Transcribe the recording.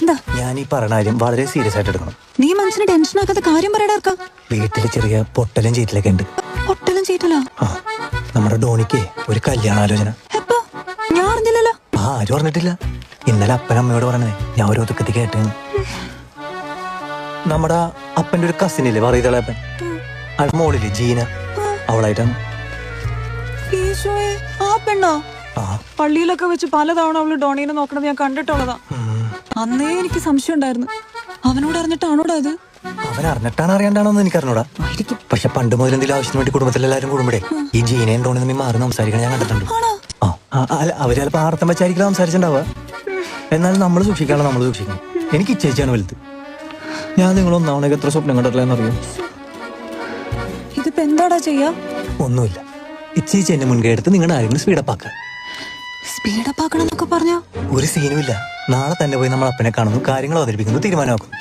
എന്താ? ഞാൻ ഈ പറഞ്ഞ കാര്യം വളരെ സീരിയസ് ആയിട്ട് എടുക്കണം. നീ മനസ്സിന് ടെൻഷൻ ആക്കാത്ത കാര്യം പറയടാ. വീട്ടില് ചെറിയ പൊട്ടലും ചീറ്റിലൊക്കെ ഉണ്ട്. പൊട്ടലും ചെയ്തില്ല. ആ, നമ്മുടെ ഡോണിക്ക് ഒരു കല്യാണാലോചന. എപ്പോ? ഞാൻ അറിഞ്ഞില്ലല്ലോ. ആരും പറഞ്ഞിട്ടില്ല. ഇന്നലെ അപ്പനമ്മയോട് പറഞ്ഞേ, ഞാൻ ഒരു ഒതുക്കത്തി കേട്ടു. നമ്മുടെ അപ്പന്റെ ഒരു കസിനില്ലേ പറയുതളപ്പൻ, അവളുടെ മോളില് ജീന, അവളായിട്ടാണ്. ഈശോയെ, ആ പെണ്ണോ? ആ, പള്ളിയിലൊക്കെ വെച്ച് പലതവണ അവള് ഡോണീനെ നോക്കണത് ഞാൻ കണ്ടിട്ടുള്ളതാ. അന്നേ എനിക്ക് സംശയം ഉണ്ടായിരുന്നു. അവനോട് അറിഞ്ഞിട്ടാണോടാ ഇത്? അവൻ അറിഞ്ഞിട്ടാണ് അറിയാണ്ടാണോന്ന് എനിക്കറിഞ്ഞൂടാ. പക്ഷെ പണ്ട് മുതൽ എന്തെങ്കിലും ആവശ്യത്തിന് വേണ്ടി കുടുംബത്തിലെല്ലാരും കൂടുമ്പോഴേ ഈ ജീനയും ഡോണി തമ്മിൽ മാറി സംസാരിക്കണം ഞാൻ കണ്ടിട്ടുണ്ട്. അവര് ചിലപ്പോ ആർത്തം വെച്ചായിരിക്കും സംസാരിച്ചിട്ടുണ്ടാവുക. എന്നാലും നമ്മൾ സൂക്ഷിക്കാനുള്ള നമ്മൾ സൂക്ഷിക്കണം. എനിക്ക് ഇച്ചേച്ചാണ് വലുത്. ഞാൻ നിങ്ങളൊന്നാവണേക്ക് എത്ര സ്വപ്നം കണ്ടിട്ടില്ലെന്നറിയോ? ഇതിപ്പോ എന്താടാ ചെയ്യാ? ഒന്നുമില്ല, ഇച്ചേച്ചി എന്നെ മുൻകൈ എടുത്ത് നിങ്ങളുടെ ആരെങ്കിലും സ്പീഡപ്പാക്കാൻ. സ്പീഡപ്പ് ആക്കണം എന്നൊക്കെ പറഞ്ഞോ? ഒരു സീനുമില്ല. നാളെ തന്നെ പോയി നമ്മൾ അപ്പനെ കാണുന്നു, കാര്യങ്ങൾ അവതരിപ്പിക്കുന്നു, തീരുമാനമാക്കുന്നു.